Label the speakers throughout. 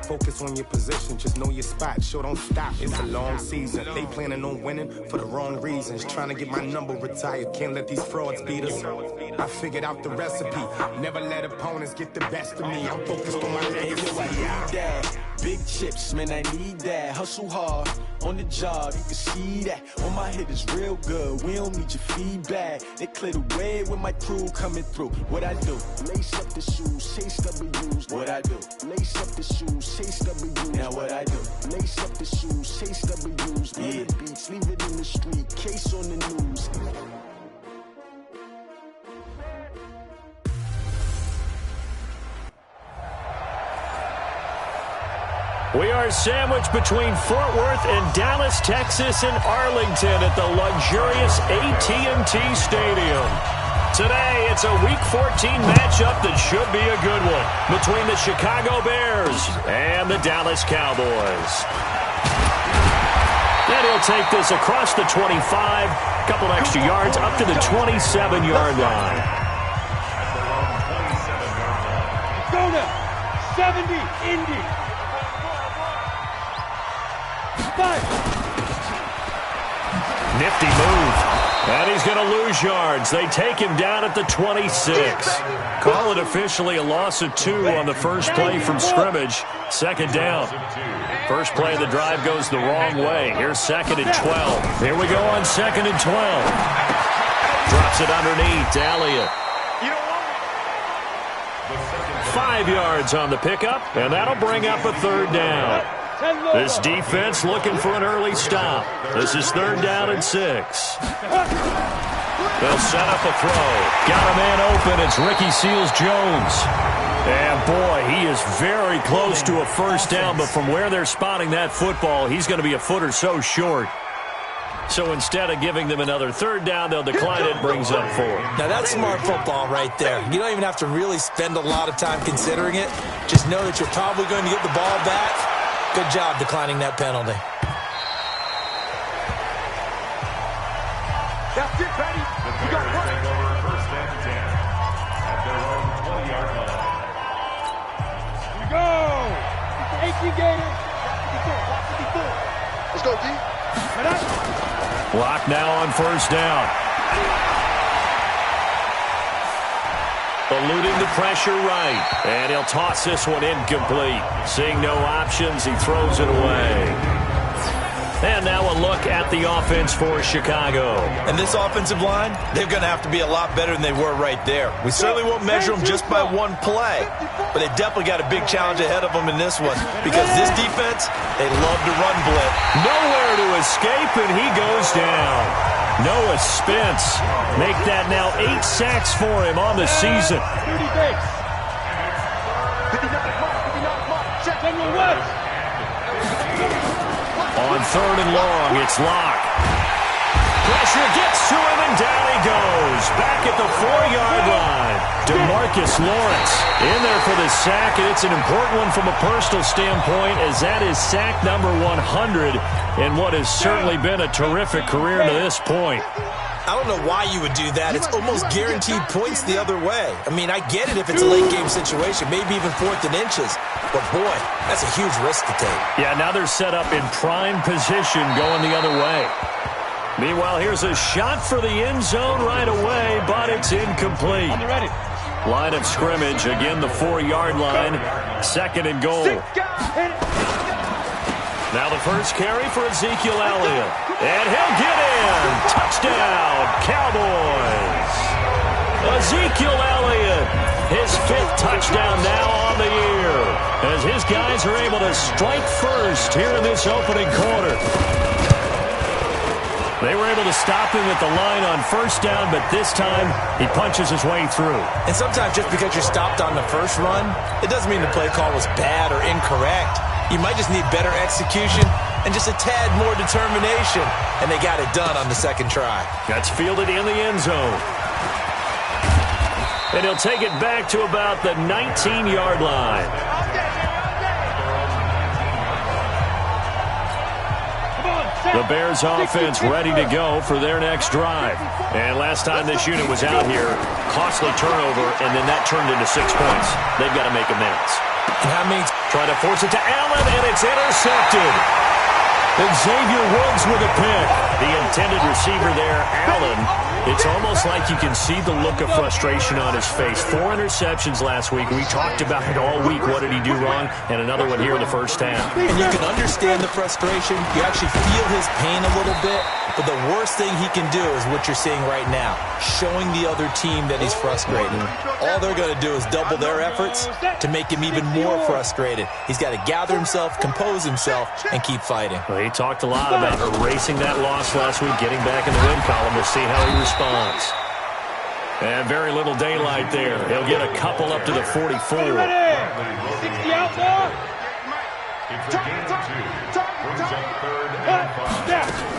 Speaker 1: focus on your position. Just know your spot. Sure, don't stop. It's a long season. They planning on winning for the wrong reasons. Trying to get my number retired. Can't let these frauds beat us. I figured out the recipe. Never let opponents get the best of me. I'm focused on my legacy.
Speaker 2: Big chips, man, I need that. Hustle hard on the job, you can see that. On my hit is real good. We don't need your feedback. They clear the way when my crew coming through. What I do? Lace up the shoes, chase W's. What I do? Lace up the shoes, chase W's. Now what I do? Lace up the shoes, chase W's. Yeah, beats, leave it in the street. Case on the news.
Speaker 3: We are sandwiched between Fort Worth and Dallas, Texas, and Arlington at the luxurious AT&T Stadium. Today, it's a Week 14 matchup that should be a good one between the Chicago Bears and the Dallas Cowboys. And he'll take this across the 25, couple extra yards up to the 27-yard line.
Speaker 4: Go to 70, Indy.
Speaker 3: Nifty move. And he's going to lose yards. They take him down at the 26. Call it officially a loss of 2 on the first play from scrimmage. Second down. First play of the drive goes the wrong way. Here's second and 12. Here we go on second and 12. Drops it underneath to Elliott. 5 yards on the pickup, and that'll bring up a third down. This defense looking for an early stop. This is third down and 6. They'll set up a throw. Got a man open. It's Ricky Seals-Jones. And, boy, he is very close to a first down, but from where they're spotting that football, he's going to be a foot or so short. So instead of giving them another third down, they'll decline it, brings up 4.
Speaker 5: Now, that's smart football right there. You don't even have to really spend a lot of time considering it. Just know that you're probably going to get the ball back. Good job declining that penalty.
Speaker 4: That's it, Patty. You got one. First and 10 at their own 20-yard line. Here we go. It's the 18 Gators. Let's go, D.
Speaker 3: Block now on first down. Eluding the pressure right. And he'll toss this one incomplete. Seeing no options, he throws it away. And now a look at the offense for Chicago.
Speaker 5: And this offensive line, they're going to have to be a lot better than they were right there. We certainly won't measure them just by one play, but they definitely got a big challenge ahead of them in this one because this defense, they love to run blitz.
Speaker 3: Nowhere to escape, and he goes down. Noah Spence make that now 8 sacks for him on the season. On third and long, it's Locke. Pressure gets to him, and down he goes. Back at the 4-yard line. DeMarcus Lawrence in there for the sack, and it's an important one from a personal standpoint as that is sack number 100 in what has certainly been a terrific career to this point.
Speaker 5: I don't know why you would do that. It's almost guaranteed points the other way. I mean, I get it if it's a late-game situation, maybe even 4th and inches. But, boy, that's a huge risk to take.
Speaker 3: Yeah, now they're set up in prime position going the other way. Meanwhile, here's a shot for the end zone right away, but it's incomplete. Line of scrimmage, again the 4-yard line. Second and goal. Now the first carry for Ezekiel Elliott. And he'll get in. Touchdown, Cowboys. Ezekiel Elliott, his 5th touchdown now on the year, as his guys are able to strike first here in this opening quarter. They were able to stop him at the line on first down, but this time he punches his way through.
Speaker 5: And sometimes just because you're stopped on the first run, it doesn't mean the play call was bad or incorrect. You might just need better execution and just a tad more determination. And they got it done on the second try.
Speaker 3: That's fielded in the end zone. And he'll take it back to about the 19-yard line. The Bears offense ready to go for their next drive. And last time this unit was out here, costly turnover, and then that turned into 6 points. They've got to make amends.
Speaker 5: And how many...
Speaker 3: Trying to force it to Allen, and it's intercepted. Xavier Woods with a pick. The intended receiver there, Allen. It's almost like you can see the look of frustration on his face. 4 interceptions last week. We talked about it all week. What did he do wrong? And another one here in the first half.
Speaker 5: And you can understand the frustration. You actually feel his pain a little bit. But the worst thing he can do is what you're seeing right now, showing the other team that he's frustrated. All they're going to do is double their efforts to make him even more frustrated. He's got to gather himself, compose himself, and keep fighting.
Speaker 3: Well, he talked a lot about erasing that loss last week, getting back in the win column. We'll see how he responds. And very little daylight there. He'll get a couple up to the 44.
Speaker 4: 60 out more. It's a gain of 2. Brings up 3rd and 5.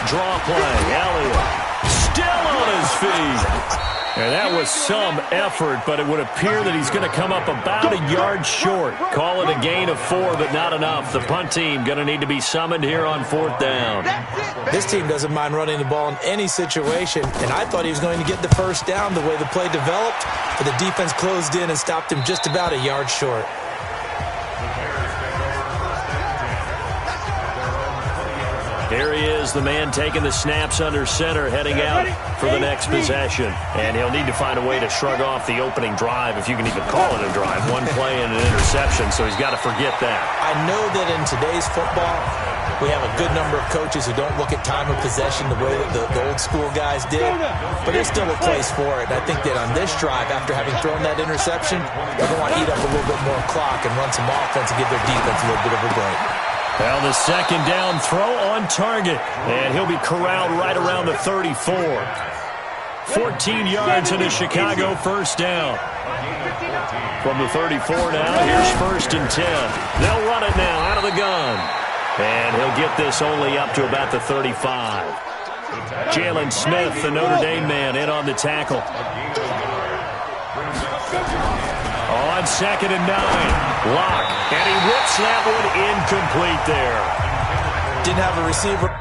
Speaker 3: Draw play. Elliott still on his feet. And that was some effort, but it would appear that he's going to come up about a yard short. Call it a gain of 4, but not enough. The punt team going to need to be summoned here on 4th down.
Speaker 5: This team doesn't mind running the ball in any situation, and I thought he was going to get the first down the way the play developed, but the defense closed in and stopped him just about a yard short.
Speaker 3: Here he is, the man taking the snaps under center, heading out for the next possession. And he'll need to find a way to shrug off the opening drive, if you can even call it a drive. 1 play and an interception, so he's got to forget that.
Speaker 5: I know that in today's football, we have a good number of coaches who don't look at time of possession the way that the old school guys did, but there's still a place for it. And I think that on this drive, after having thrown that interception, they're going to want to eat up a little bit more clock and run some offense and give their defense a little bit of a break.
Speaker 3: Well, the second down throw on target, and he'll be corralled right around the 34. 14 yards in a Chicago first down. From the 34 now, here's 1st and 10. They'll run it now out of the gun. And he'll get this only up to about the 35. Jalen Smith, the Notre Dame man, in on the tackle. On 2nd and 9, Locke, and he whips that one incomplete there.
Speaker 5: Didn't have a receiver.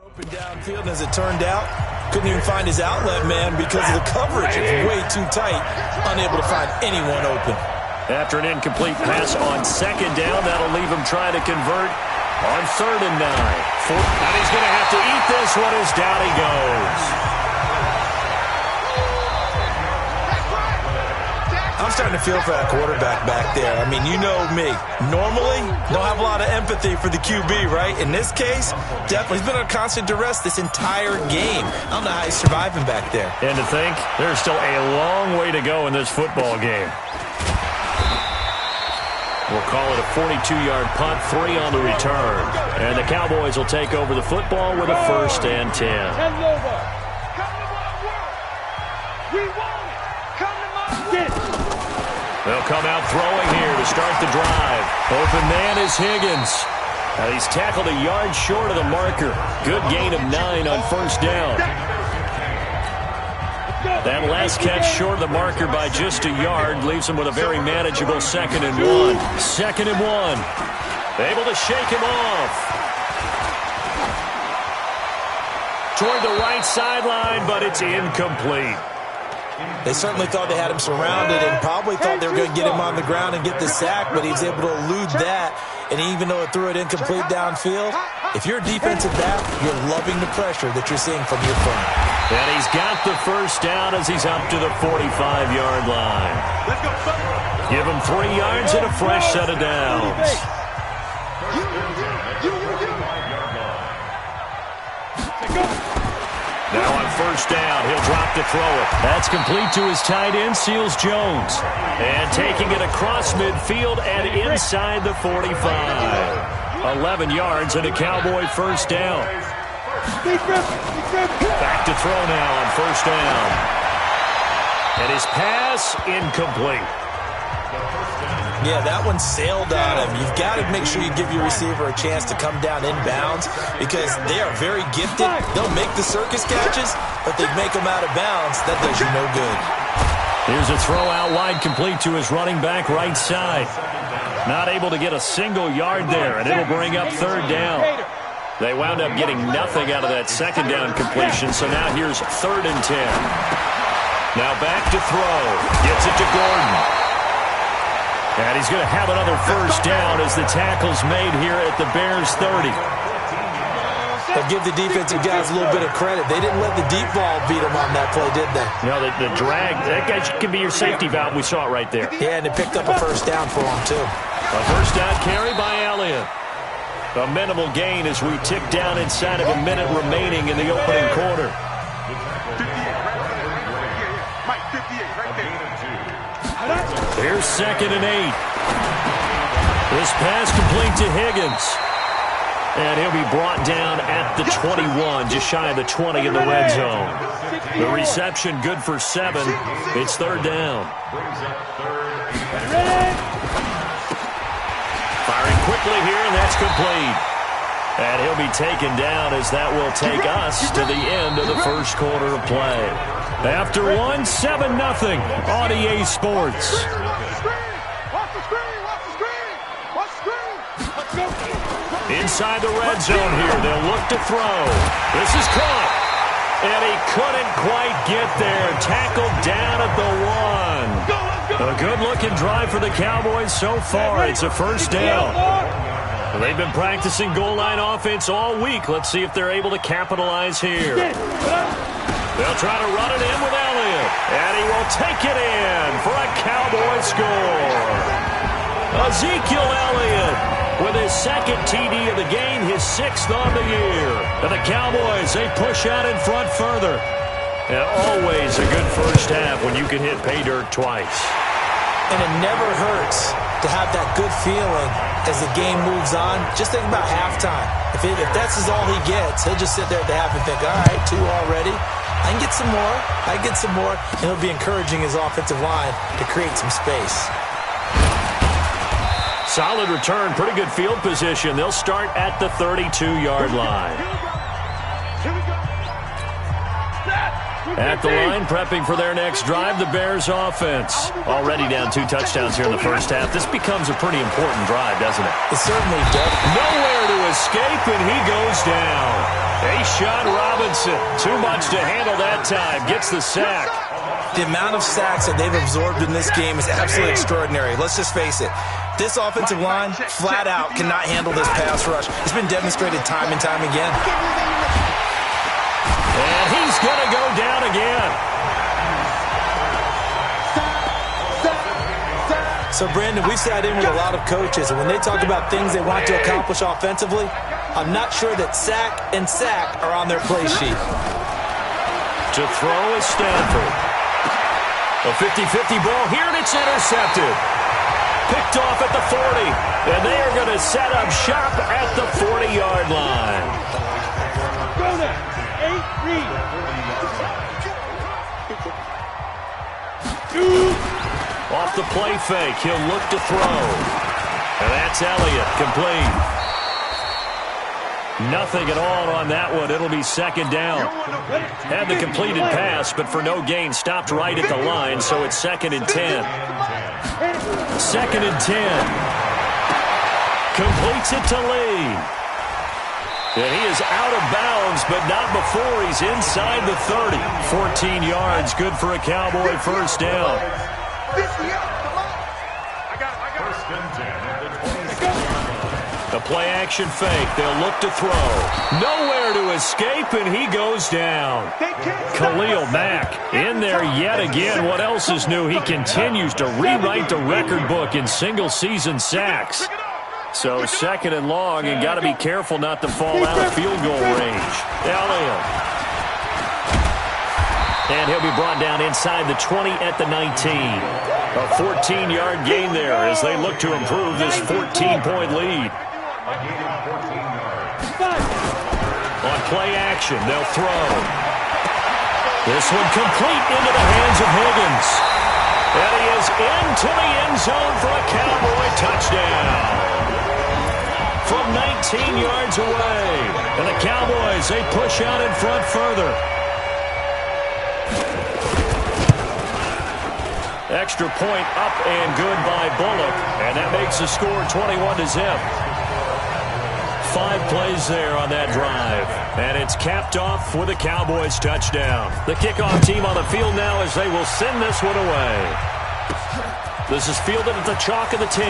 Speaker 5: Open downfield, and as it turned out, couldn't even find his outlet man because of the coverage. It's way too tight, unable to find anyone open.
Speaker 3: After an incomplete pass on 2nd down, that'll leave him trying to convert on 3rd and 9. And he's going to have to eat this one as down he goes.
Speaker 5: I'm starting to feel for that quarterback back there. I mean, you know me. Normally, don't have a lot of empathy for the QB, right? In this case, definitely. He's been under constant duress this entire game. I don't know how he's surviving back there.
Speaker 3: And to think, there's still a long way to go in this football game. We'll call it a 42-yard punt, 3 on the return. And the Cowboys will take over the football with a 1st and 10. They'll come out throwing here to start the drive. Open man is Higgins. Now he's tackled a yard short of the marker. Good gain of 9 on 1st down. That last catch short of the marker by just a yard leaves him with a very manageable 2nd and 1. 2nd and 1. Able to shake him off. Toward the right sideline, but it's incomplete.
Speaker 5: They certainly thought they had him surrounded and probably thought they were going to get him on the ground and get the sack, but he was able to elude that. And even though it threw it incomplete downfield, if you're a defensive back, you're loving the pressure that you're seeing from your front.
Speaker 3: And he's got the 1st down as he's up to the 45-yard line. Give him 3 yards and a fresh set of downs. Now on 1st down, he'll drop to throw it. That's complete to his tight end, Seals Jones. And taking it across midfield and inside the 45. 11 yards and a Cowboy 1st down. Back to throw now on 1st down. And his pass incomplete.
Speaker 5: Yeah, that one sailed on him. You've got to make sure you give your receiver a chance to come down inbounds because they are very gifted. They'll make the circus catches, but they make them out of bounds. That does you no good.
Speaker 3: Here's a throw out wide complete to his running back right side. Not able to get a single yard there, and it'll bring up 3rd down. They wound up getting nothing out of that second down completion, so now here's 3rd and 10. Now back to throw. Gets it to Gordon. And he's going to have another first down as the tackle's made here at the Bears' 30.
Speaker 5: But give the defensive guys a little bit of credit. They didn't let the deep ball beat them on that play, did they?
Speaker 3: No, the drag, that guy can be your safety valve. We saw it right there.
Speaker 5: Yeah, and they picked up a first down for him, too.
Speaker 3: A first down carry by Elliott. A minimal gain as we tick down inside of a minute remaining in the opening quarter. Here's 2nd and 8. This pass complete to Higgins. And he'll be brought down at the 21, just shy of the 20 in the red zone. The reception good for 7. It's 3rd down. Firing quickly here, and that's complete. And he'll be taken down as that will take us to the end of the first quarter of play. After 1, 7-0 on EA Sports. Inside the red zone here, they'll look to throw. This is caught. And he couldn't quite get there. Tackled down at the 1. A good-looking drive for the Cowboys so far. It's a first down. They've been practicing goal line offense all week. Let's see if they're able to capitalize here. They'll try to run it in with Elliott. And he will take it in for a Cowboy score. Ezekiel Elliott with his 2nd TD of the game, his 6th on the year. And the Cowboys, they push out in front further. And always a good first half when you can hit pay dirt twice.
Speaker 5: And it never hurts to have that good feeling as the game moves on. Just think about halftime. If that's all he gets, he'll just sit there at the half and think, all right, 2 already. I can get some more. I can get some more. And he'll be encouraging his offensive line to create some space.
Speaker 3: Solid return, pretty good field position. They'll start at the 32-yard line. At the line, prepping for their next drive, the Bears offense. Already down 2 touchdowns here in the first half. This becomes a pretty important drive, doesn't it?
Speaker 5: It certainly does.
Speaker 3: Nowhere to escape, and he goes down. A'Shawn Robinson, too much to handle that time, gets the sack.
Speaker 5: The amount of sacks that they've absorbed in this game is absolutely extraordinary. Let's just face it. This offensive line, flat out, cannot handle this pass rush. It's been demonstrated time and time again.
Speaker 3: And he's going to go down again.
Speaker 5: So, Brandon, we sat in with a lot of coaches, and when they talk about things they want to accomplish offensively, I'm not sure that sack and sack are on their play sheet.
Speaker 3: To throw is Stanford. A 50-50 ball here, and it's intercepted. Picked off at the 40, and they are going to set up shop at the 40-yard line.
Speaker 4: Go there. 8 read.
Speaker 3: Off the play fake, he'll look to throw. And that's Elliott, complete. Nothing at all on that one. It'll be 2nd down. Had the completed pass, but for no gain, stopped right at the line, so it's 2nd and 10. 2nd and 10. Completes it to Lee. And he is out of bounds, but not before he's inside the 30. 14 yards, good for a Cowboy first down. The play-action fake. They'll look to throw. Nowhere to escape, and he goes down. Khalil Mack in there yet again. What else is new? He continues to rewrite the record book in single-season sacks. So 2nd and long, and got to be careful not to fall out of field goal range. Elliott. And he'll be brought down inside the 20 at the 19. A 14-yard gain there as they look to improve this 14-point lead. On play action, they'll throw. This one complete into the hands of Higgins. And he is into the end zone for a Cowboy touchdown. From 19 yards away. And the Cowboys, they push out in front further. Extra point up and good by Bullock. And that makes the score 21-0. 5 plays there on that drive. And it's capped off with a Cowboys touchdown. The kickoff team on the field now as they will send this one away. This is fielded at the chalk of the 10.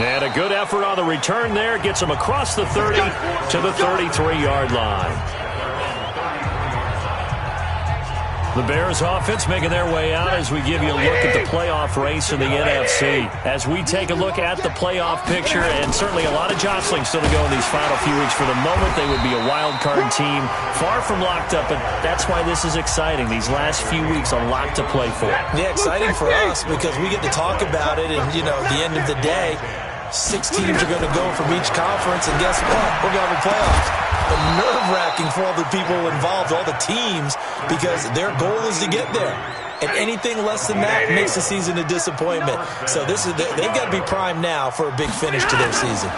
Speaker 3: And a good effort on the return there. Gets him across the 30 to the 33-yard line. The Bears offense making their way out as we give you a look at the playoff race in the NFC. As we take a look at the playoff picture, and certainly a lot of jostling still to go in these final few weeks. For the moment, they would be a wild card team, far from locked up, but that's why this is exciting. These last few weeks, a lot to play for.
Speaker 5: Yeah, exciting for us because we get to talk about it, and, you know, at the end of the day, 6 teams are going to go from each conference, and guess what? We're going to have playoffs. Nerve-wracking for all the people involved, all the teams, because their goal is to get there. And anything less than that makes the season a disappointment. So they've got to be primed now for a big finish to their season.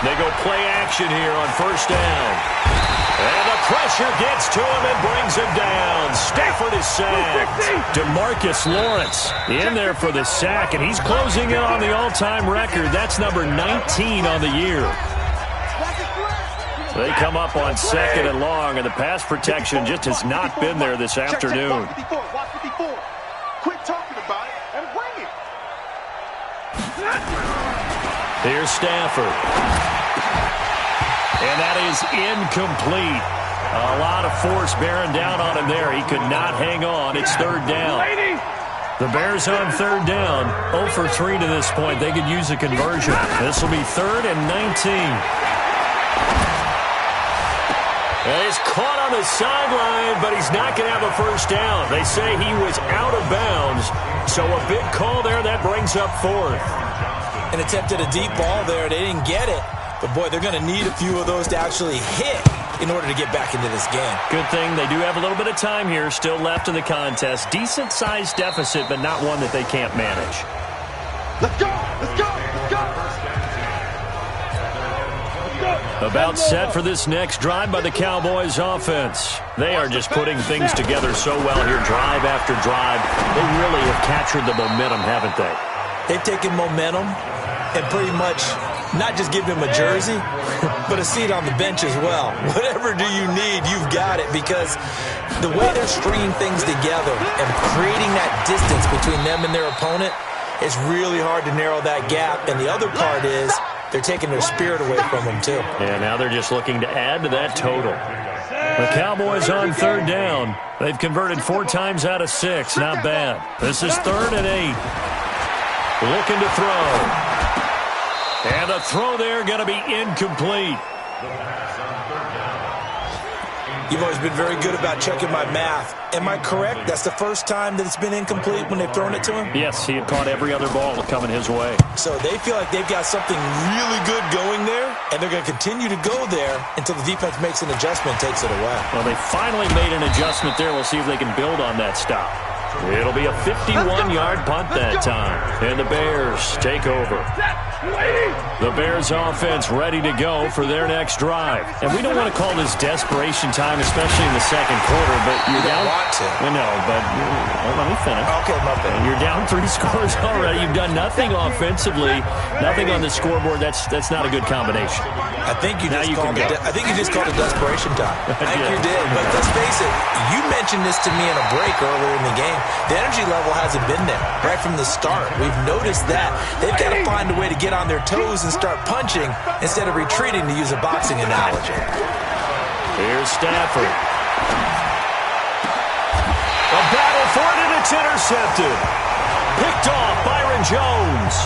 Speaker 3: They go play action here on first down. And the pressure gets to him and brings him down. Stafford is sacked. DeMarcus Lawrence in there for the sack, and he's closing in on the all-time record. That's number 19 on the year. They come up on 2nd and long, and the pass protection just has not been there this afternoon.
Speaker 4: Watch 54. Quit talking about it and bring it.
Speaker 3: Here's Stafford. And that is incomplete. A lot of force bearing down on him there. He could not hang on. It's 3rd down. The Bears on 3rd down. 0 for 3 to this point. They could use a conversion. This will be 3rd and 19. He's caught on the sideline, but he's not going to have a first down. They say he was out of bounds, so a big call there that brings up 4th.
Speaker 5: An attempt at a deep ball there. They didn't get it, but, boy, they're going to need a few of those to actually hit in order to get back into this game.
Speaker 3: Good thing they do have a little bit of time here still left in the contest. Decent-sized deficit, but not one that they can't manage.
Speaker 4: Let's go! Let's go! Let's go!
Speaker 3: About set for this next drive by the Cowboys offense. They are just putting things together so well here, drive after drive. They really have captured the momentum, haven't they?
Speaker 5: They've taken momentum and pretty much not just give him a jersey, but a seat on the bench as well. Whatever do you need, you've got it, because the way they're stringing things together and creating that distance between them and their opponent, it's really hard to narrow that gap. And the other part is they're taking their spirit away from them, too.
Speaker 3: Yeah, now they're just looking to add to that total. The Cowboys on 3rd down. They've converted 4 times out of 6. Not bad. This is 3rd and 8. Looking to throw. And the throw there going to be incomplete.
Speaker 5: You've always been very good about checking my math. Am I correct? That's the first time that it's been incomplete when they've thrown it to him?
Speaker 3: Yes, he had caught every other ball coming his way.
Speaker 5: So they feel like they've got something really good going there, and they're going to continue to go there until the defense makes an adjustment and takes it away.
Speaker 3: Well, they finally made an adjustment there. We'll see if they can build on that stop. It'll be a 51-yard punt that time. And the Bears take over. The Bears offense ready to go for their next drive. And we don't want to call this desperation time, especially in the second quarter, but you're down. I know, but let me finish.
Speaker 5: Okay, my bad.
Speaker 3: You're down 3 scores already. You've done nothing offensively, nothing on the scoreboard. That's not a good combination.
Speaker 5: I think you just called it desperation time. I think you did. But let's face it, you mentioned this to me in a break earlier in the game. The energy level hasn't been there right from the start. We've noticed that. They've got to find a way to get on their toes and start punching instead of retreating, to use a boxing analogy.
Speaker 3: Here's Stafford. A battle for it, and it's intercepted. Picked off Byron Jones.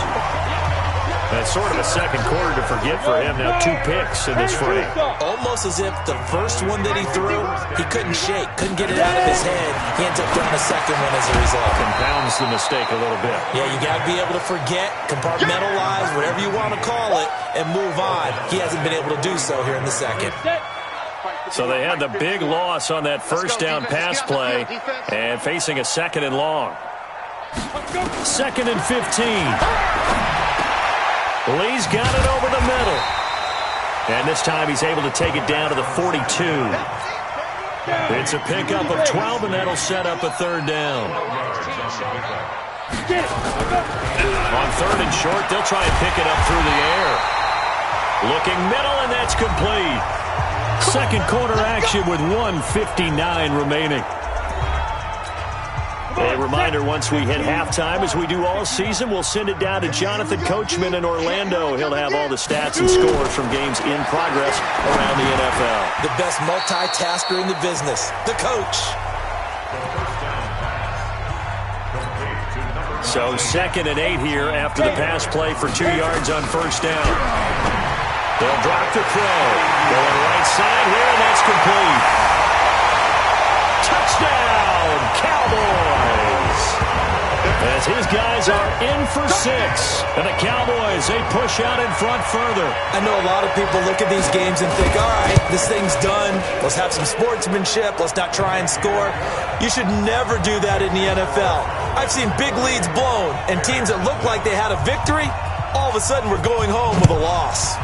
Speaker 3: That's sort of a second quarter to forget for him. Now 2 picks in this frame.
Speaker 5: Almost as if the first one that he threw, he couldn't shake, couldn't get it out of his head. He ends up throwing a second one as a result.
Speaker 3: Compounds the mistake a little bit.
Speaker 5: Yeah, you got to be able to forget, compartmentalize, whatever you want to call it, and move on. He hasn't been able to do so here in the second.
Speaker 3: So they had the big loss on that first down pass play and facing a 2nd and long. 2nd and 15. Lee's got it over the middle. And this time he's able to take it down to the 42. It's a pickup of 12, and that'll set up a 3rd down. On third and short, they'll try and pick it up through the air. Looking middle, and that's complete. Second quarter action with 1:59 remaining. A reminder, once we hit halftime, as we do all season, we'll send it down to Jonathan Coachman in Orlando. He'll have all the stats and scores from games in progress around the NFL.
Speaker 5: The best multitasker in the business, the coach.
Speaker 3: So 2nd and 8 here after the pass play for 2 yards on first down. They'll drop the throw. Going right side here, and that's complete. Touchdown, Cowboys! As his guys are in for 6. And the Cowboys, they push out in front further.
Speaker 5: I know a lot of people look at these games and think, all right, this thing's done. Let's have some sportsmanship. Let's not try and score. You should never do that in the NFL. I've seen big leads blown, and teams that look like they had a victory, all of a sudden we're going home with a loss.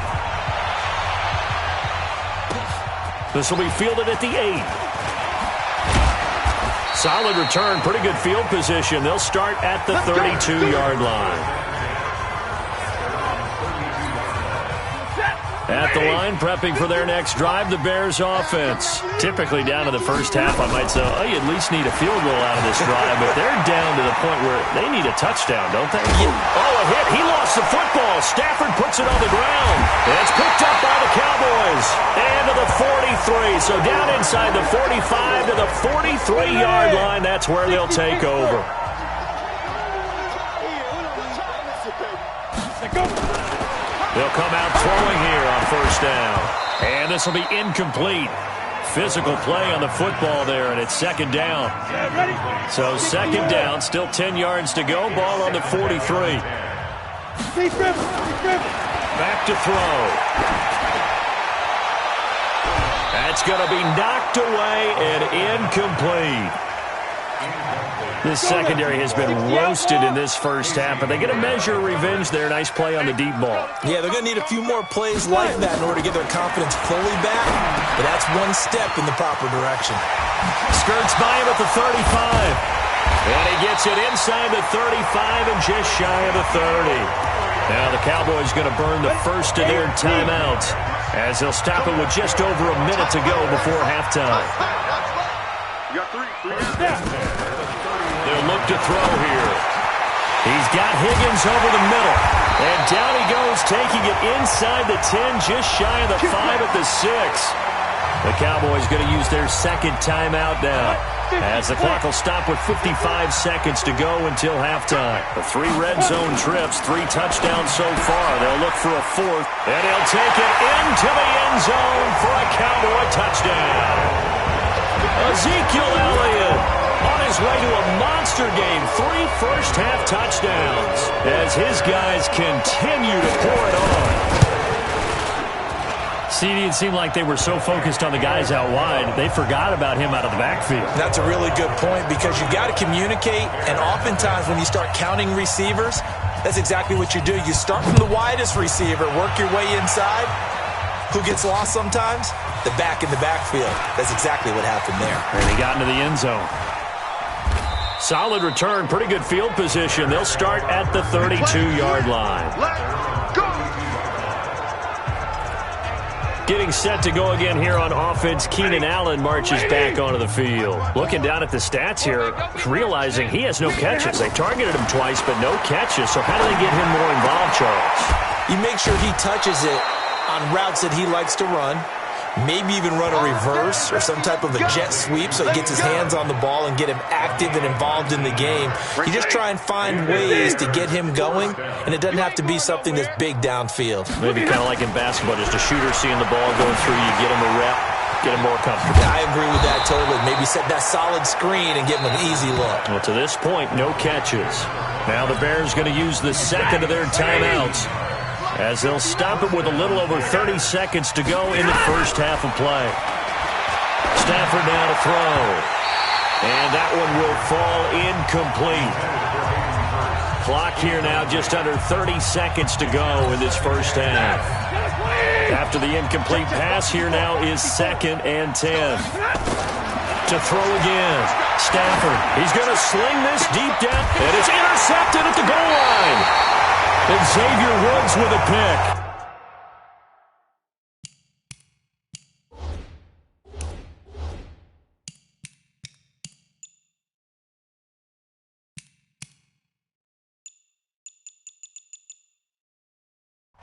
Speaker 3: This will be fielded at the 8. Solid return, pretty good field position. They'll start at the 32-yard line. At the line, prepping for their next drive, the Bears offense. Typically down to the first half, I might say, oh, you at least need a field goal out of this drive, but they're down to the point where they need a touchdown, don't they? Oh, a hit. He lost the football. Stafford puts it on the ground. It's picked up by the Cowboys. And to the 43. So down inside the 45 to the 43-yard line. That's where they'll take over. They'll come out throwing here on first down. And this will be incomplete. Physical play on the football there, and it's 2nd down. So 2nd down, still 10 yards to go. Ball on the 43. Back to throw. That's going to be knocked away and incomplete. This secondary has been roasted in this first half, but they get a measure of revenge there. Nice play on the deep ball.
Speaker 5: Yeah, they're going to need a few more plays like that in order to get their confidence fully back, but that's one step in the proper direction.
Speaker 3: Skirts by him at the 35, and he gets it inside the 35 and just shy of the 30. Now the Cowboys going to burn the first of their timeouts as they'll stop it with just over a minute to go before halftime.
Speaker 4: You got 3.
Speaker 3: They'll look to throw here. He's got Higgins over the middle. And down he goes, taking it inside the 10, just shy of the 5 at the 6. The Cowboys going to use their 2nd timeout now, as the clock will stop with 55 seconds to go until halftime. The 3 red zone trips, 3 touchdowns so far. They'll look for a 4th, and they'll take it into the end zone for a Cowboy touchdown. Ezekiel Elliott on his way to a monster game. 3 first-half touchdowns as his guys continue to pour it on. CD, it seemed like they were so focused on the guys out wide, they forgot about him out of the backfield.
Speaker 5: That's a really good point, because you got to communicate, and oftentimes when you start counting receivers, that's exactly what you do. You start from the widest receiver, work your way inside. Who gets lost sometimes? The back in the backfield. That's exactly what happened there.
Speaker 3: And he got into the end zone. Solid return, pretty good field position. They'll start at the 32-yard line. Getting set to go again here on offense, Keenan Allen marches back onto the field. Looking down at the stats here, realizing he has no catches. They targeted him twice, but no catches. So how do they get him more involved, Charles?
Speaker 5: You make sure he touches it on routes that he likes to run. Maybe even run a reverse or some type of a jet sweep so he gets his hands on the ball and get him active and involved in the game. You just try and find ways to get him going, and it doesn't have to be something that's big downfield.
Speaker 3: Maybe kind of like in basketball, just a shooter seeing the ball going through, you get him a rep, get him more comfortable.
Speaker 5: I agree with that totally. Maybe set that solid screen and give him an easy look.
Speaker 3: Well, to this point, no catches. Now the Bears going to use the 2nd of their timeouts, as they'll stop it with a little over 30 seconds to go in the first half of play. Stafford now to throw. And that one will fall incomplete. Clock here now just under 30 seconds to go in this first half. After the incomplete pass, here now is 2nd and 10. To throw again. Stafford. He's going to sling this deep down. And it's intercepted at the goal line. And Xavier Woods with a pick.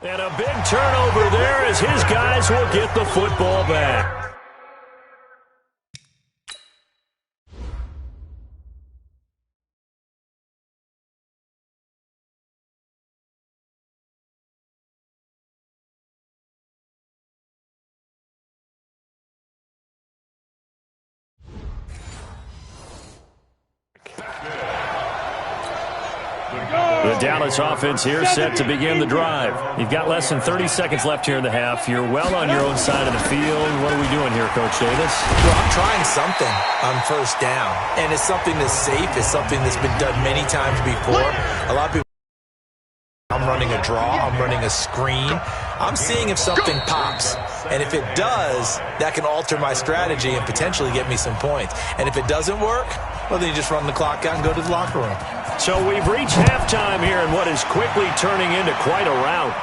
Speaker 3: And a big turnover there as his guys will get the football back. The Dallas offense here set to begin the drive. You've got less than 30 seconds left here in the half. You're well on your own side of the field. What are we doing here, Coach Davis?
Speaker 5: Well, I'm trying something on first down, and it's something that's safe. It's something that's been done many times before. A lot of people, I'm running a draw. I'm running a screen. I'm seeing if something pops. And if it does, that can alter my strategy and potentially get me some points. And if it doesn't work, well, then you just run the clock out and go to the locker room.
Speaker 3: So we've reached halftime here in what is quickly turning into quite a rout.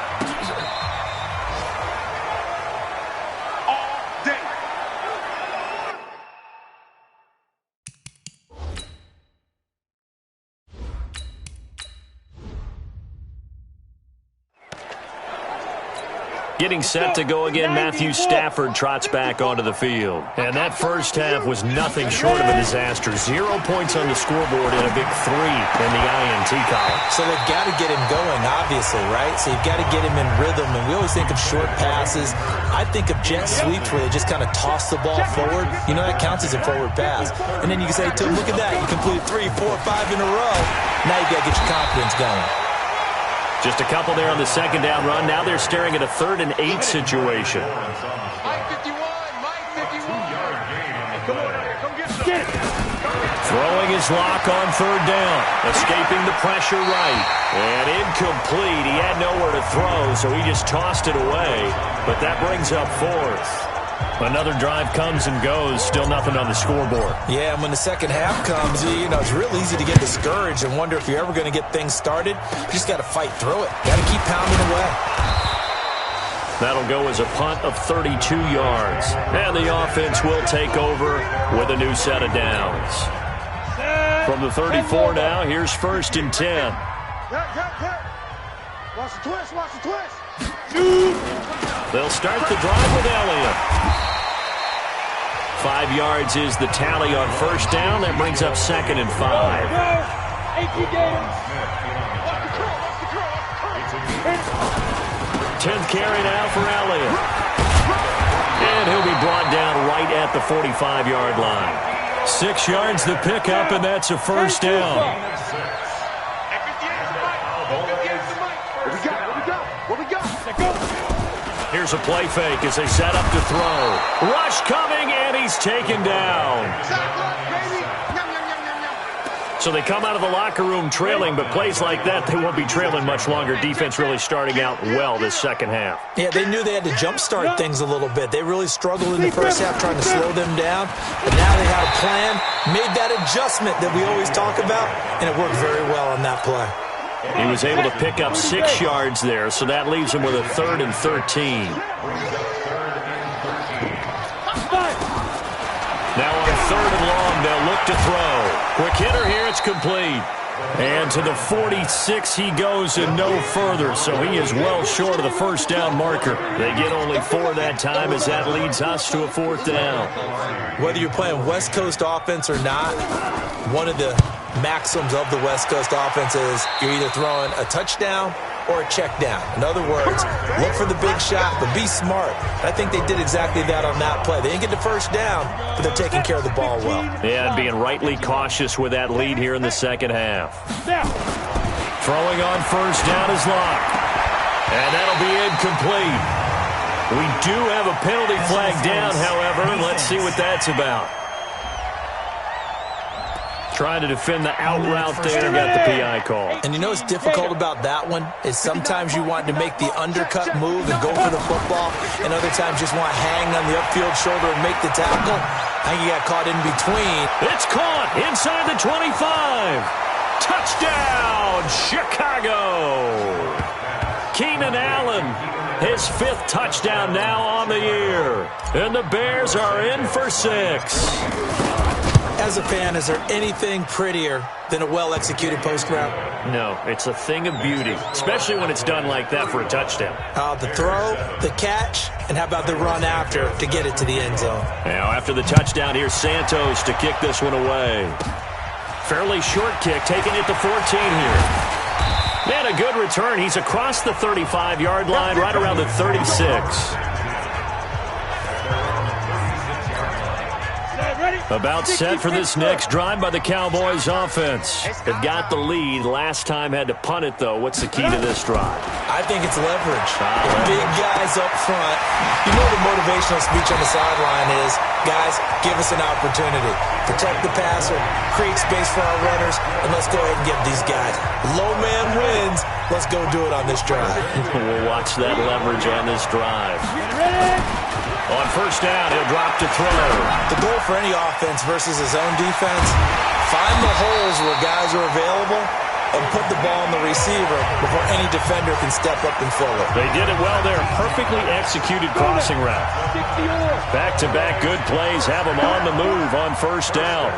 Speaker 3: Getting set to go again, Matthew Stafford trots back onto the field. And that first half was nothing short of a disaster. 0 points on the scoreboard and a big 3 in the INT column.
Speaker 5: So they've got to get him going, obviously, right? So you've got to get him in rhythm. And we always think of short passes. I think of jet sweeps where they just kind of toss the ball forward. You know, that counts as a forward pass. And then you can say to him, look at that. You completed 3, 4, 5 in a row. Now you've got to get your confidence going.
Speaker 3: Just a couple there on the second down run. Now they're staring at a 3rd and 8 situation.
Speaker 4: Mike 51, Mike 51. Come on, come get it.
Speaker 3: Throwing his lock on 3rd down. Escaping the pressure right. And incomplete. He had nowhere to throw, so he just tossed it away. But that brings up 4th. Another drive comes and goes. Still nothing on the scoreboard.
Speaker 5: Yeah, and when the second half comes, you know, it's real easy to get discouraged and wonder if you're ever going to get things started. You just got to fight through it. Got to keep pounding away.
Speaker 3: That'll go as a punt of 32 yards. And the offense will take over with a new set of downs. From the 34 now, here's 1st and 10.
Speaker 4: Watch the twist, watch the twist.
Speaker 3: They'll start the drive with Elliott. 5 yards is the tally on 1st down. That brings up 2nd and 5. 10th carry now for Elliott. And he'll be brought down right at the 45-yard line. 6 yards the pickup, and that's a 1st down. Here's a play fake as they set up to throw. Rush coming, and he's taken down. So they come out of the locker room trailing, but plays like that, they won't be trailing much longer. Defense really starting out well this second half.
Speaker 5: Yeah, they knew they had to jumpstart things a little bit. They really struggled in the first half trying to slow them down. But now they had a plan, made that adjustment that we always talk about, and it worked very well on that play.
Speaker 3: He was able to pick up 6 yards there, so that leaves him with a 3rd and 13. Now on 3rd and long, they'll look to throw. Quick hitter here, it's complete. And to the 46 he goes and no further, so he is well short of the 1st down marker. They get only 4 that time as that leads us to a 4th down.
Speaker 5: Whether you're playing West Coast offense or not, one of the maxims of the West Coast offense is you're either throwing a touchdown or a check down. In other words, look for the big shot, but be smart. I think they did exactly that on that play. They didn't get the 1st down, but they're taking care of the ball well.
Speaker 3: Yeah, and being rightly cautious with that lead here in the second half. Throwing on 1st down is Locke. And that'll be incomplete. We do have a penalty flag down, however. Let's see what that's about. Trying to defend the out route there, got the PI call.
Speaker 5: And you know what's difficult about that one is sometimes you want to make the undercut move and go for the football, and other times just want to hang on the upfield shoulder and make the tackle. I think he got caught in between.
Speaker 3: It's caught inside the 25. Touchdown, Chicago. Keenan Allen, his 5th touchdown now on the year. And the Bears are in for 6.
Speaker 5: As a fan, is there anything prettier than a well-executed post route?
Speaker 3: No, it's a thing of beauty, especially when it's done like that for a touchdown.
Speaker 5: The throw, the catch, and how about the run after to get it to the end zone?
Speaker 3: Now, after the touchdown, here's Santos to kick this one away. Fairly short kick, taking it to 14 here. And a good return. He's across the 35-yard line, right around the 36. About set for this next drive by the Cowboys offense. They've got the lead. Last time had to punt it, though. What's the key to this drive?
Speaker 5: I think it's leverage. The big guys up front. You know the motivational speech on the sideline is, guys, give us an opportunity. Protect the passer, create space for our runners, and let's go ahead and get these guys. Low man wins. Let's go do it on this drive.
Speaker 3: We'll watch that leverage on this drive. On first down, he'll drop to throw.
Speaker 5: The goal for any offense versus his own defense, find the holes where guys are available and put the ball on the receiver before any defender can step up and fill it.
Speaker 3: They did it well there. Perfectly executed crossing route. Back-to-back good plays have them on the move on first down.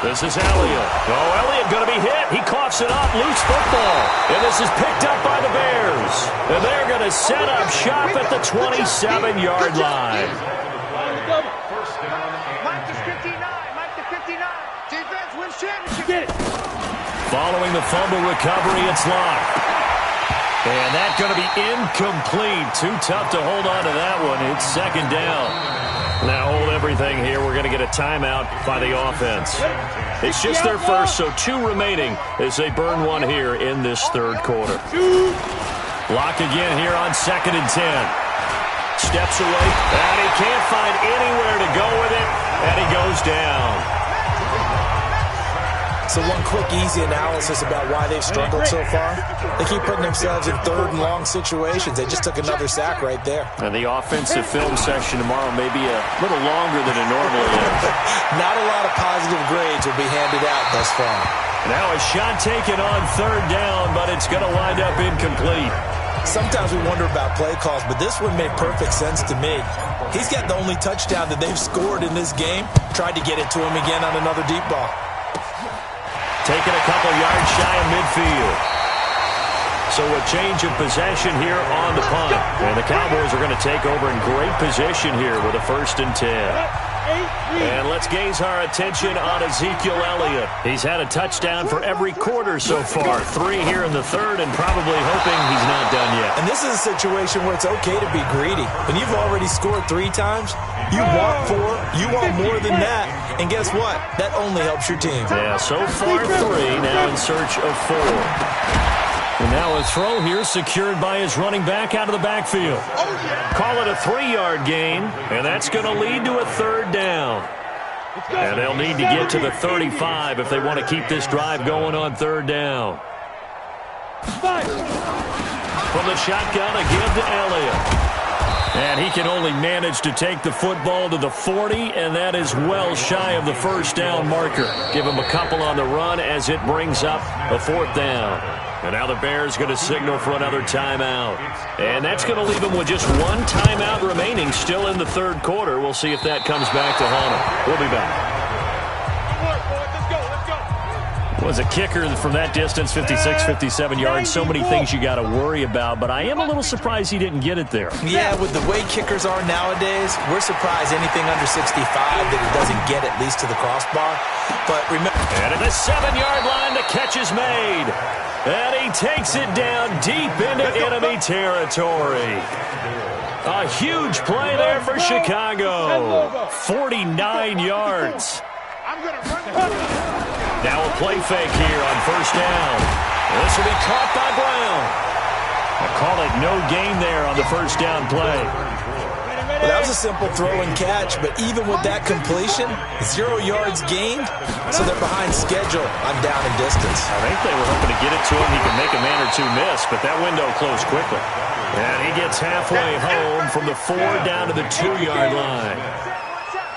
Speaker 3: This is Elliott. Oh, Elliott going to be hit. He coughs it up. Loose football. And this is picked up by the Bears. And they're going to set up shop at the 27-yard line.
Speaker 6: Mike to 59. Mike to 59. Defense wins championship. Get it.
Speaker 3: Following the fumble recovery, it's locked. And that's going to be incomplete. Too tough to hold on to that one. It's second down. Now hold everything here. We're going to get a timeout by the offense. It's just their first, so 2 remaining as they burn one here in this third quarter. Block again here on 2nd and 10. Steps away, and he can't find anywhere to go with it, and he goes down.
Speaker 5: So one quick, easy analysis about why they've struggled so far. They keep putting themselves in 3rd and long situations. They just took another sack right there.
Speaker 3: And the offensive film session tomorrow may be a little longer than it normally is.
Speaker 5: Not a lot of positive grades will be handed out thus far.
Speaker 3: Now a shot taken on 3rd down, but it's going to wind up incomplete.
Speaker 5: Sometimes we wonder about play calls, but this one made perfect sense to me. He's got the only touchdown that they've scored in this game. Tried to get it to him again on another deep ball.
Speaker 3: Taking a couple yards shy of midfield. So a change of possession here on the punt. And the Cowboys are going to take over in great position here with a 1st and 10. And let's gaze our attention on Ezekiel Elliott. He's had a touchdown for every quarter so far. 3 here in the 3rd, and probably hoping he's not done yet.
Speaker 5: And this is a situation where it's okay to be greedy. When you've already scored 3 times, you want 4, you want more than that. And guess what? That only helps your team.
Speaker 3: Yeah, so far 3, now in search of 4. And now a throw here secured by his running back out of the backfield. Call it a 3-yard gain, and that's going to lead to a 3rd down. And they'll need to get to the 35 if they want to keep this drive going on 3rd down. From the shotgun, a give to Elliott. And he can only manage to take the football to the 40, and that is well shy of the 1st down marker. Give him a couple on the run as it brings up a 4th down. And now the Bears going to signal for another timeout. And that's going to leave them with just 1 timeout remaining still in the 3rd quarter. We'll see if that comes back to haunt them. We'll be back. Was a kicker from that distance, 56, 57 yards. So many things you got to worry about, but I am a little surprised he didn't get it there.
Speaker 5: Yeah, with the way kickers are nowadays, we're surprised anything under 65 that he doesn't get at least to the crossbar. But remember,
Speaker 3: and at the 7-yard line, the catch is made. And he takes it down deep into enemy territory. A huge play there for Chicago. 49 yards. Now a play fake here on 1st down. This will be caught by Brown. I call it no gain there on the 1st down play.
Speaker 5: Well, that was a simple throw and catch, but even with that completion, 0 yards gained, so they're behind schedule on down and distance.
Speaker 3: I think they were hoping to get it to him. He could make a man or 2 miss, but that window closed quickly. And he gets halfway home from the 4 down to the 2-yard line.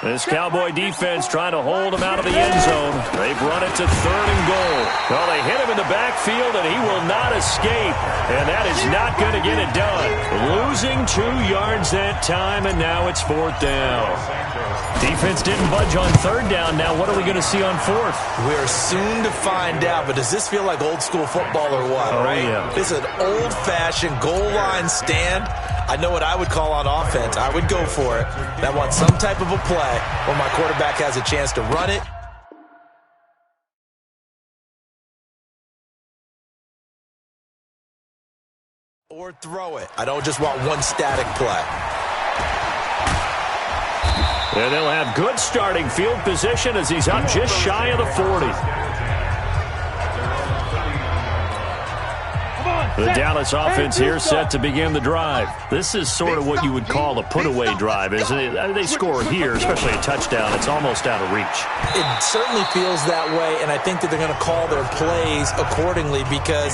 Speaker 3: This Cowboy defense trying to hold him out of the end zone. They've run it to 3rd and goal. Well, they hit him in the backfield, and he will not escape. And that is not going to get it done. Losing 2 yards that time, and now it's 4th down. Defense didn't budge on 3rd down. Now what are we going to see on 4th?
Speaker 5: We're soon to find out, but does this feel like old school football or what, right?
Speaker 3: Yeah.
Speaker 5: It's an old-fashioned goal line stand. I know what I would call on offense. I would go for it. I want some type of a play where my quarterback has a chance to run it or throw it. I don't just want one static play.
Speaker 3: And they'll have good starting field position as he's up just shy of the 40. The Dallas offense here set to begin the drive. This is sort of what you would call a put-away drive, isn't it? They score here, especially a touchdown. It's almost out of reach.
Speaker 5: It certainly feels that way, and I think that they're going to call their plays accordingly because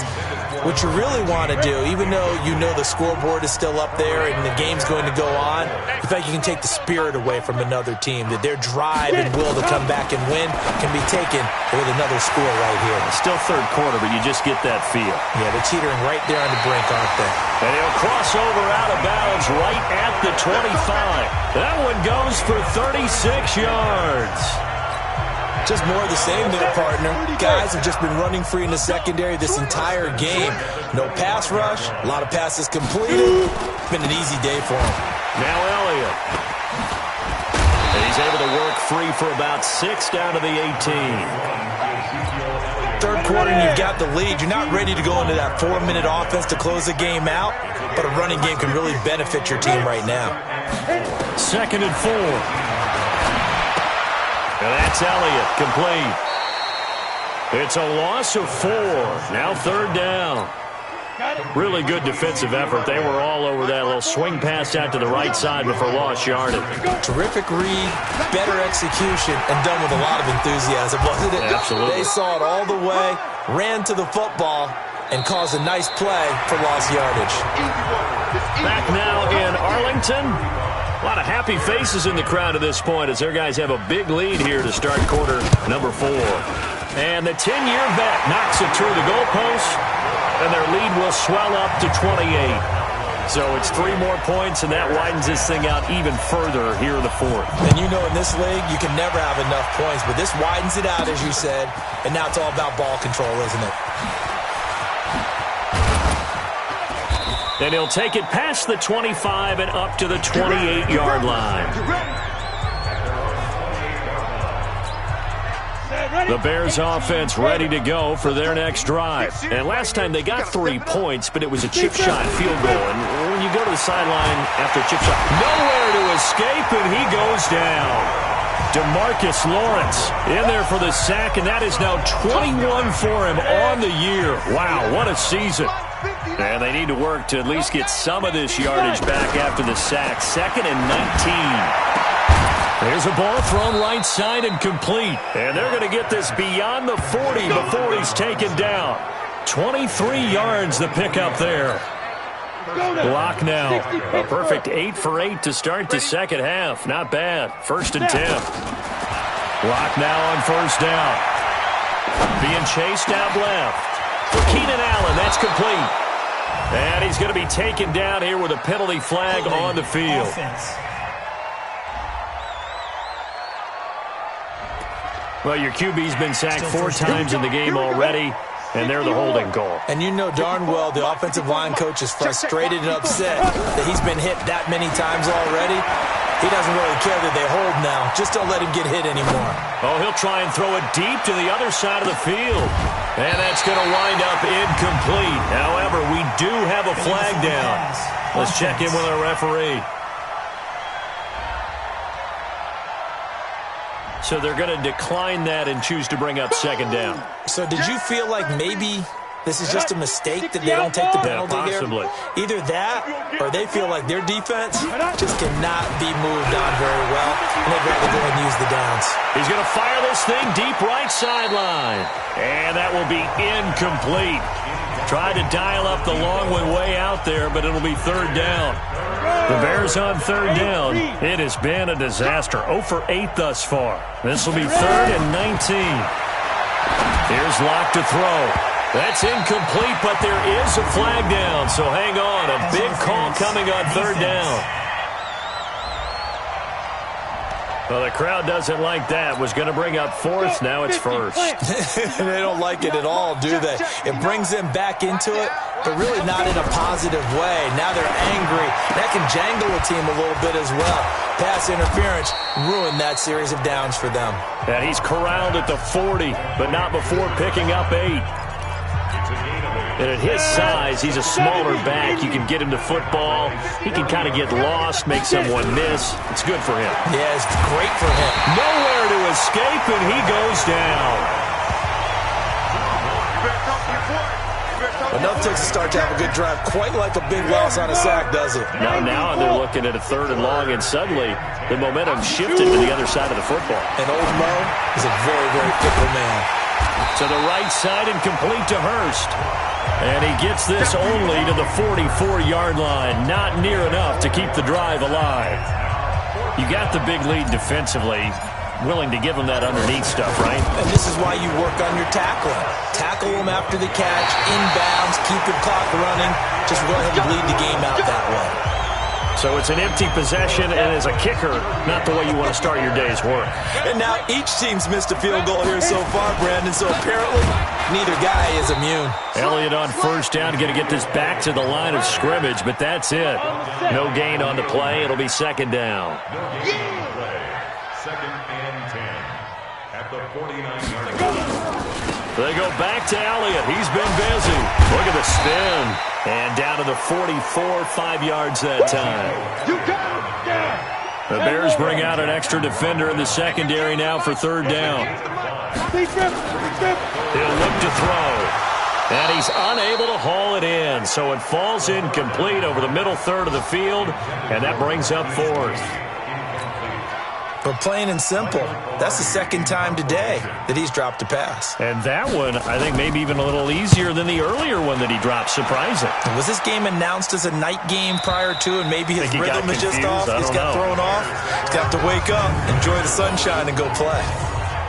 Speaker 5: what you really want to do, even though you know the scoreboard is still up there and the game's going to go on, you think you can take the spirit away from another team, that their drive and will to come back and win can be taken with another score right here.
Speaker 3: Still 3rd quarter, but you just get that feel.
Speaker 5: Yeah, they're teetering right there on the brink, aren't they?
Speaker 3: And he'll cross over out of bounds right at the 25. That one goes for 36 yards.
Speaker 5: Just more of the same there, partner. Guys have just been running free in the secondary this entire game. No pass rush, a lot of passes completed. It's been an easy day for him.
Speaker 3: Now Elliott. And he's able to work free for about 6 down to the 18.
Speaker 5: 3rd quarter and you've got the lead. You're not ready to go into that 4-minute offense to close the game out, but a running game can really benefit your team right now.
Speaker 3: 2nd and 4. And that's Elliott, complete. It's a loss of 4. Now 3rd down. Really good defensive effort. They were all over that little swing pass out to the right side before lost yardage.
Speaker 5: Terrific read, better execution, and done with a lot of enthusiasm, wasn't it?
Speaker 3: Absolutely.
Speaker 5: They saw it all the way, ran to the football, and caused a nice play for lost yardage.
Speaker 3: Back now in Arlington. A lot of happy faces in the crowd at this point as their guys have a big lead here to start quarter number 4. And the 10-year vet knocks it through the goalpost, and their lead will swell up to 28. So it's 3 more points, and that widens this thing out even further here in the 4th.
Speaker 5: And you know in this league, you can never have enough points, but this widens it out, as you said, and now it's all about ball control, isn't it?
Speaker 3: And he'll take it past the 25 and up to the 28-yard line. The Bears offense ready to go for their next drive. And last time they got 3 points, but it was a chip shot field goal. And when you go to the sideline after a chip shot, nowhere to escape, and he goes down. DeMarcus Lawrence in there for the sack, and that is now 21 for him on the year. Wow, what a season. And they need to work to at least get some of this yardage back after the sack. 2nd and 19. There's a ball thrown right side and complete. And they're going to get this beyond the 40 before he's taken down. 23 yards the pickup there. Block now. A perfect 8 for 8 to start the second half. Not bad. 1st and 10. Block now on 1st down. Being chased out left. For Keenan Allen, that's complete. And he's going to be taken down here with a penalty flag on the field. Well, your QB's been sacked 4 times in the game already, and they're the holding goal.
Speaker 5: And you know darn well the offensive line coach is frustrated and upset that he's been hit that many times already. He doesn't really care that they hold now. Just don't let him get hit anymore.
Speaker 3: Oh, he'll try and throw it deep to the other side of the field. And that's going to wind up incomplete. However, we do have a flag down. Let's check in with our referee. So they're going to decline that and choose to bring up 2nd down.
Speaker 5: So did you feel like maybe This is just a mistake that they don't take the penalty here? Either that or they feel like their defense just cannot be moved on very well, and they'd rather go ahead and use the downs.
Speaker 3: He's going to fire this thing deep right sideline. And that will be incomplete. Tried to dial up the long one way out there, but it'll be third down. The Bears on third down. It has been a disaster. 0 for 8 thus far. This will be 3rd and 19. Here's Locke to throw. That's incomplete, but there is a flag down, so hang on. A big call coming on third down. Well, the crowd doesn't like that. Was going to bring up 4th. Now it's 1st.
Speaker 5: They don't like it at all, do they? It brings them back into it, but really not in a positive way. Now they're angry. That can jangle a team a little bit as well. Pass interference ruined that series of downs for them.
Speaker 3: And he's corralled at the 40, but not before picking up 8. And at his size, he's a smaller back. You can get him to football. He can kind of get lost, make someone miss. It's good for him.
Speaker 5: Yeah, it's great for him.
Speaker 3: Nowhere to escape, and he goes down.
Speaker 5: Enough takes a start to have a good drive. Quite like a big loss on a sack, does it?
Speaker 3: Now they're looking at a 3rd and long, and suddenly the momentum shifted to the other side of the football.
Speaker 5: And old Mo is a very, very fickle man.
Speaker 3: To the right side and complete to Hurst. And he gets this only to the 44-yard line. Not near enough to keep the drive alive. You got the big lead defensively. Willing to give them that underneath stuff, right?
Speaker 5: And this is why you work on your tackling. Tackle them after the catch, inbounds, keep your clock running. Just go ahead and bleed the game out that way.
Speaker 3: So it's an empty possession, and as a kicker, not the way you want to start your day's work.
Speaker 5: And now each team's missed a field goal here so far, Brandon, so apparently neither guy is immune.
Speaker 3: Elliott on first down, going to get this back to the line of scrimmage, but that's it. No gain on the play. It'll be 2nd down.
Speaker 4: 2nd and 10 at the 49-yard line.
Speaker 3: They go back to Elliott. He's been busy. Look at the spin. And down to the 44, 5 yards that time. The Bears bring out an extra defender in the secondary now for 3rd down. He'll look to throw. And he's unable to haul it in. So it falls incomplete over the middle 3rd of the field. And that brings up 4th.
Speaker 5: But plain and simple, that's the 2nd time today that he's dropped a pass.
Speaker 3: And that one, I think, maybe even a little easier than the earlier one that he dropped. Surprising.
Speaker 5: Was this game announced as a night game prior to, and maybe his rhythm is just off? He's got thrown off. He's got to wake up, enjoy the sunshine, and go play.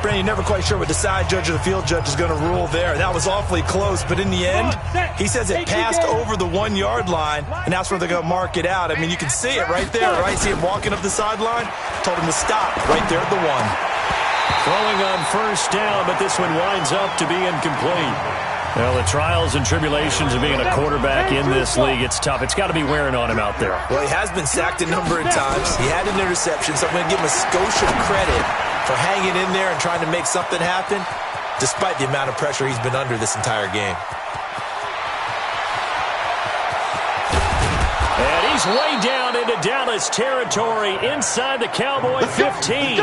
Speaker 5: Brandon, you're never quite sure what the side judge or the field judge is going to rule there. That was awfully close, but in the end, he says it passed over the 1-yard line, and that's where they're going to mark it out. I mean, you can see it right there, right? See him walking up the sideline? Told him to stop right there at the 1.
Speaker 3: Throwing on first down, but this one winds up to be incomplete. Well, the trials and tribulations of being a quarterback in this league, it's tough. It's got to be wearing on him out there.
Speaker 5: Well, he has been sacked a number of times. He had an interception, so I'm going to give him a skosh of credit for hanging in there and trying to make something happen, despite the amount of pressure he's been under this entire game.
Speaker 3: And he's way down into Dallas territory inside the Cowboy 15.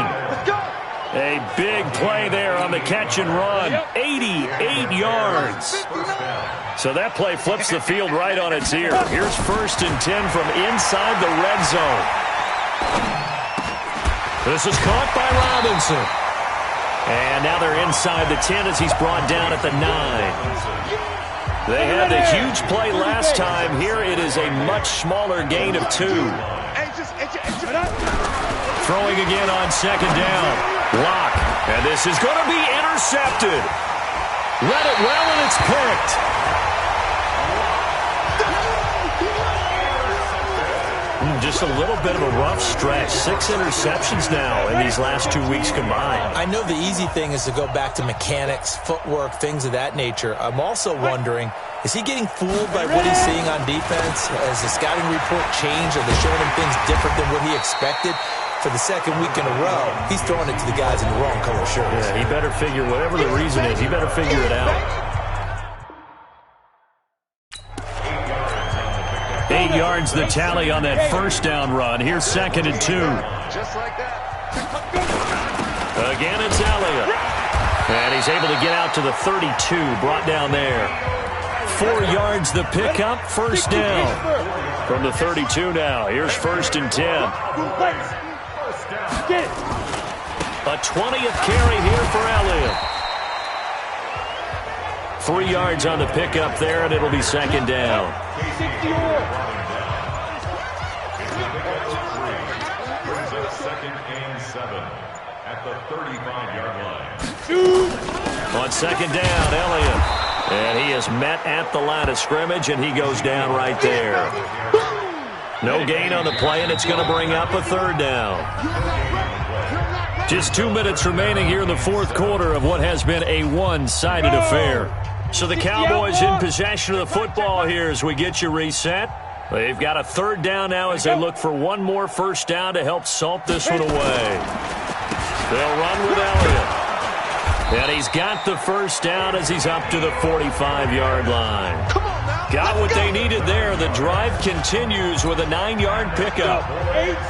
Speaker 3: A big play there on the catch and run. 88 yards. So that play flips the field right on its ear. Here's 1st and 10 from inside the red zone. This is caught by Robinson. And now they're inside the 10 as he's brought down at the 9. They had the huge play last time. Here it is a much smaller gain of 2. Throwing again on 2nd down. Locke. And this is going to be intercepted. Read it well, and it's picked. Just a little bit of a rough stretch. 6 interceptions now in these last 2 weeks combined.
Speaker 5: I know the easy thing is to go back to mechanics, footwork, things of that nature. I'm also wondering, is he getting fooled by what he's seeing on defense? Has the scouting report changed? Are they showing him things different than what he expected? For the 2nd week in a row, he's throwing it to the guys in the wrong color shirts.
Speaker 3: Yeah, he better figure, whatever the reason is, he better figure it out. 8 yards the tally on that first down run. Here's 2nd and 2.
Speaker 6: Just like that.
Speaker 3: Again, it's Elliott. And he's able to get out to the 32, brought down there. 4 yards the pickup, first down. From the 32 now, here's 1st and 10. A 20th carry here for Elliott. 3 yards on the pickup there, and it'll be 2nd down.
Speaker 4: Brings up 2nd and 7 at the 35-yard line.
Speaker 3: On 2nd down, Elliott. And he is met at the line of scrimmage, and he goes down right there. No gain on the play, and it's going to bring up a 3rd down. Just 2 minutes remaining here in the 4th quarter of what has been a one-sided affair. So the Cowboys in possession of the football here as we get you reset. They've got a 3rd down now as they look for one more first down to help salt this one away. They'll run with Elliott. And he's got the first down as he's up to the 45-yard line. Got what they needed there. The drive continues with a 9-yard pickup.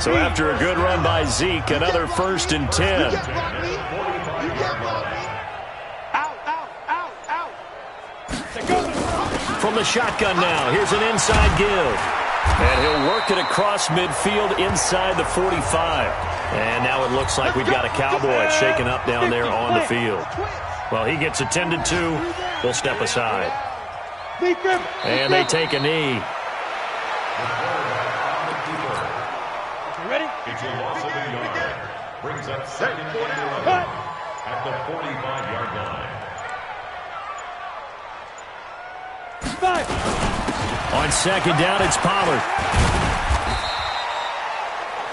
Speaker 3: So after a good run by Zeke, another 1st and 10. From the shotgun now, here's an inside give. And he'll work it across midfield inside the 45. And now it looks like we've got a Cowboy shaken up down there on the field. Well, he gets attended to. We'll step aside. And they take a knee.
Speaker 4: Ready? It's a loss of a yard. Brings up 2nd and 11 at the 45-yard line.
Speaker 3: On 2nd down, it's Pollard.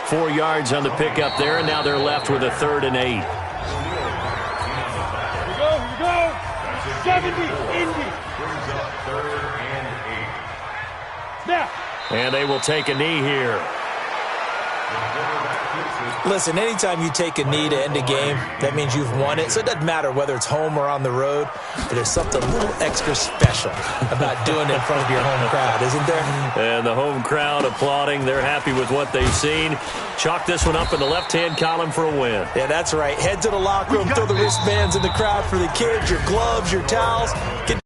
Speaker 3: 4 yards on the pickup there, and now they're left with a 3rd and 8.
Speaker 4: Here we go. 70, Indy. Brings up 3rd and 8. Now.
Speaker 3: And they will take a knee here.
Speaker 5: Listen, anytime you take a knee to end a game, that means you've won it. So it doesn't matter whether it's home or on the road, but there's something a little extra special about doing it in front of your home crowd, isn't there?
Speaker 3: And the home crowd applauding. They're happy with what they've seen. Chalk this one up in the left-hand column for a win.
Speaker 5: Yeah, that's right. Head to the locker room, throw the wristbands in the crowd for the kids, your gloves, your towels. Get